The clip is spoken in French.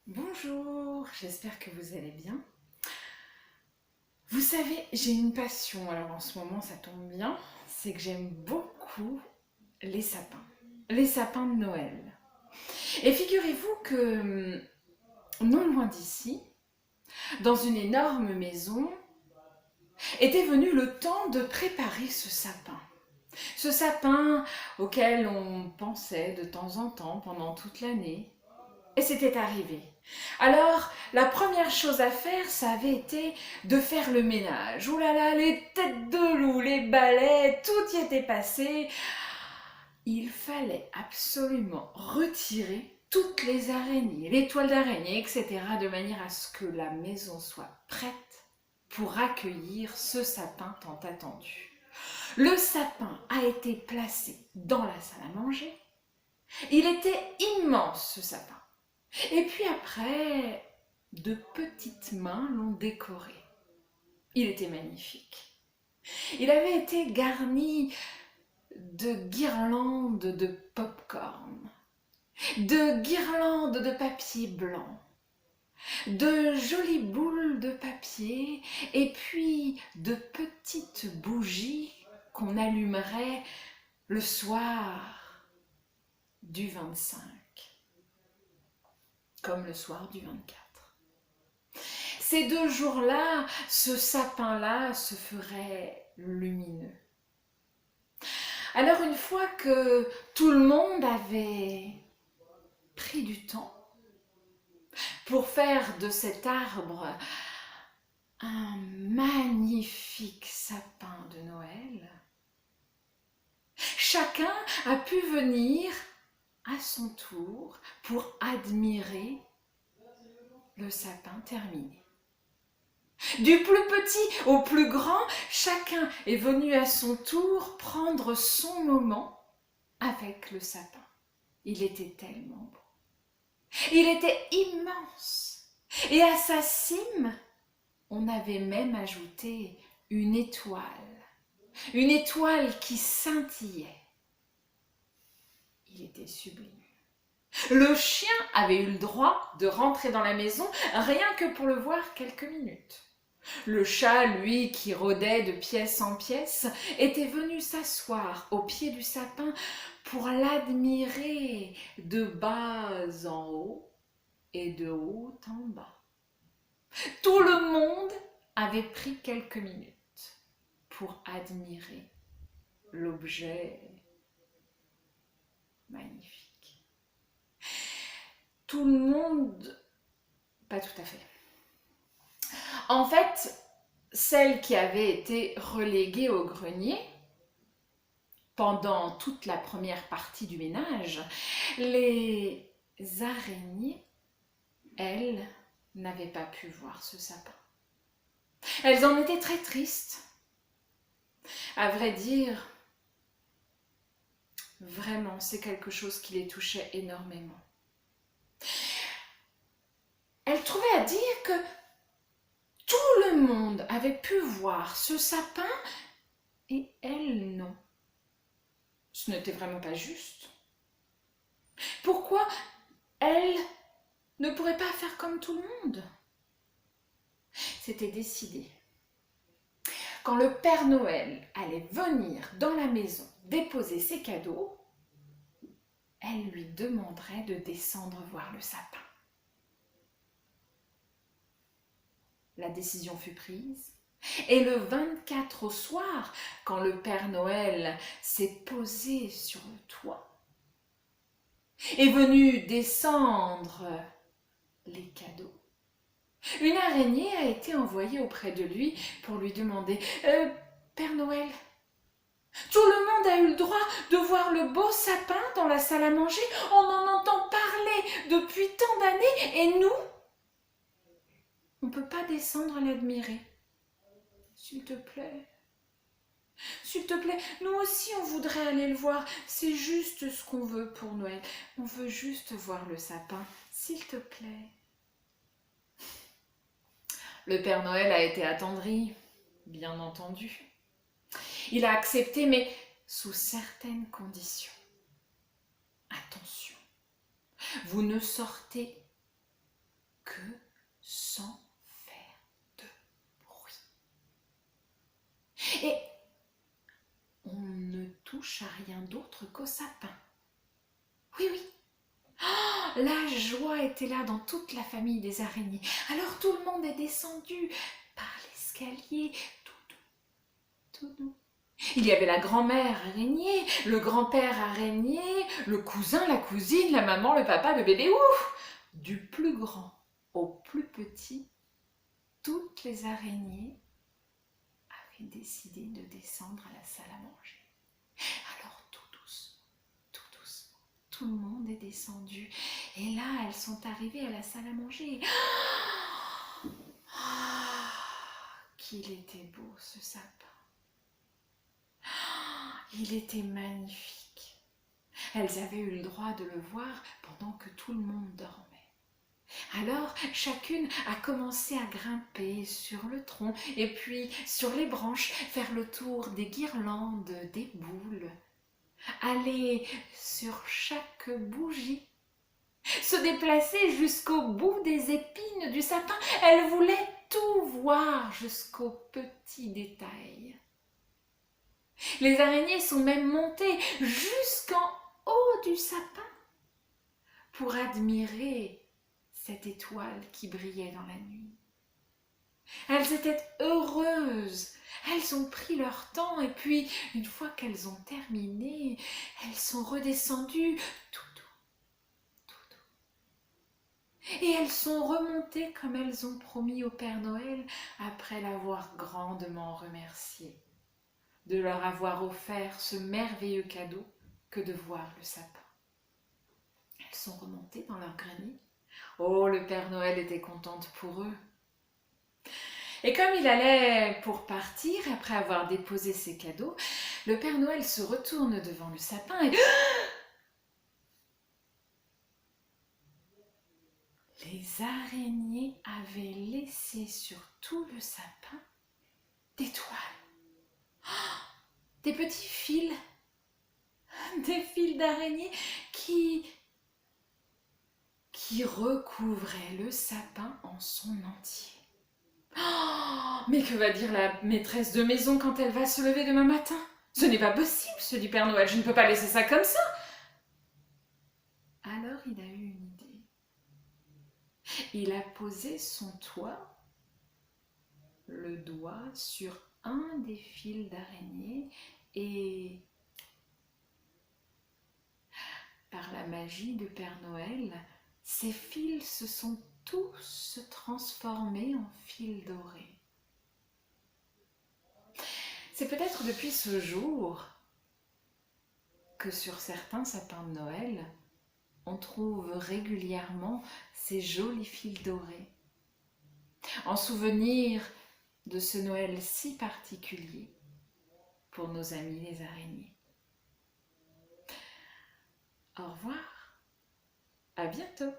Bonjour, j'espère que vous allez bien. Vous savez, j'ai une passion, alors en ce moment ça tombe bien, c'est que j'aime beaucoup les sapins. Les sapins de Noël. Et figurez-vous que non loin d'ici, dans une énorme maison, était venu le temps de préparer ce sapin. Ce sapin auquel on pensait de temps en temps pendant toute l'année. Et c'était arrivé. Alors, la première chose à faire, ça avait été de faire le ménage. Ouh là là, les têtes de loup, les balais, tout y était passé. Il fallait absolument retirer toutes les araignées, les toiles d'araignée, etc., de manière à ce que la maison soit prête pour accueillir ce sapin tant attendu. Le sapin a été placé dans la salle à manger. Il était immense, ce sapin. Et puis après, de petites mains l'ont décoré. Il était magnifique. Il avait été garni de guirlandes de pop-corn, de guirlandes de papier blanc, de jolies boules de papier et puis de petites bougies qu'on allumerait le soir du 25, comme le soir du 24. Ces 2 jours-là, ce sapin-là se ferait lumineux. Alors une fois que tout le monde avait pris du temps pour faire de cet arbre un magnifique sapin de Noël, chacun a pu venir à son tour pour admirer le sapin terminé. Du plus petit au plus grand, chacun est venu à son tour prendre son moment avec le sapin. Il était tellement beau. Il était immense. Et à sa cime, on avait même ajouté une étoile. Une étoile qui scintillait. Il était sublime. Le chien avait eu le droit de rentrer dans la maison rien que pour le voir quelques minutes. Le chat, lui, qui rôdait de pièce en pièce, était venu s'asseoir au pied du sapin pour l'admirer de bas en haut et de haut en bas. Tout le monde avait pris quelques minutes pour admirer l'objet magnifique. Tout le monde, pas tout à fait. En fait, celle qui avait été reléguée au grenier pendant toute la première partie du ménage, les araignées, elles, n'avaient pas pu voir ce sapin. Elles en étaient très tristes. À vrai dire, vraiment, c'est quelque chose qui les touchait énormément. Elles trouvaient à dire que tout le monde avait pu voir ce sapin et elles non. Ce n'était vraiment pas juste. Pourquoi elles ne pourraient pas faire comme tout le monde? C'était décidé. Quand le Père Noël allait venir dans la maison déposer ses cadeaux, elle lui demanderait de descendre voir le sapin. La décision fut prise. Et le 24 au soir, quand le Père Noël s'est posé sur le toit, est venu descendre les cadeaux, une araignée a été envoyée auprès de lui pour lui demander Père Noël, tout le monde a eu le droit de voir le beau sapin dans la salle à manger. On en entend parler depuis tant d'années et nous, on ne peut pas descendre l'admirer. S'il te plaît, nous aussi on voudrait aller le voir. C'est juste ce qu'on veut pour Noël. On veut juste voir le sapin, s'il te plaît. Le Père Noël a été attendri, bien entendu. Il a accepté, mais sous certaines conditions. Attention, vous ne sortez que sans faire de bruit. Et on ne touche à rien d'autre qu'au sapin. Oui, oui. Oh, la joie était là dans toute la famille des araignées. Alors tout le monde est descendu par l'escalier, tout doux, tout doux. Il y avait la grand-mère araignée, le grand-père araignée, le cousin, la cousine, la maman, le papa, le bébé, ouf! Du plus grand au plus petit, toutes les araignées avaient décidé de descendre à la salle à manger. Alors tout doucement, tout le monde est descendu. Et là, elles sont arrivées à la salle à manger. Ah, qu'il était beau ce sapin. Il était magnifique. Elles avaient eu le droit de le voir pendant que tout le monde dormait. Alors, chacune a commencé à grimper sur le tronc et puis sur les branches, faire le tour des guirlandes, des boules, aller sur chaque bougie, se déplacer jusqu'au bout des épines du sapin. Elle voulait tout voir jusqu'aux petits détails. Les araignées sont même montées jusqu'en haut du sapin pour admirer cette étoile qui brillait dans la nuit. Elles étaient heureuses, elles ont pris leur temps et puis, une fois qu'elles ont terminé, elles sont redescendues tout doux. Et elles sont remontées comme elles ont promis au Père Noël après l'avoir grandement remercié de leur avoir offert ce merveilleux cadeau que de voir le sapin. Elles sont remontées dans leur grenier. Oh, le Père Noël était contente pour eux. Et comme il allait pour partir, après avoir déposé ses cadeaux, le Père Noël se retourne devant le sapin et... Les araignées avaient laissé sur tout le sapin des toiles. Des petits fils, des fils d'araignées qui recouvraient le sapin en son entier. Oh, mais que va dire la maîtresse de maison quand elle va se lever demain matin? Ce n'est pas possible, se dit Père Noël, je ne peux pas laisser ça comme ça. Alors il a eu une idée. Il a posé son doigt, le doigt sur un des fils d'araignée et par la magie de Père Noël, ces fils se sont tous transformés en fils dorés. C'est peut-être depuis ce jour que sur certains sapins de Noël, on trouve régulièrement ces jolis fils dorés, en souvenir de ce Noël si particulier pour nos amis les araignées. Au revoir, à bientôt.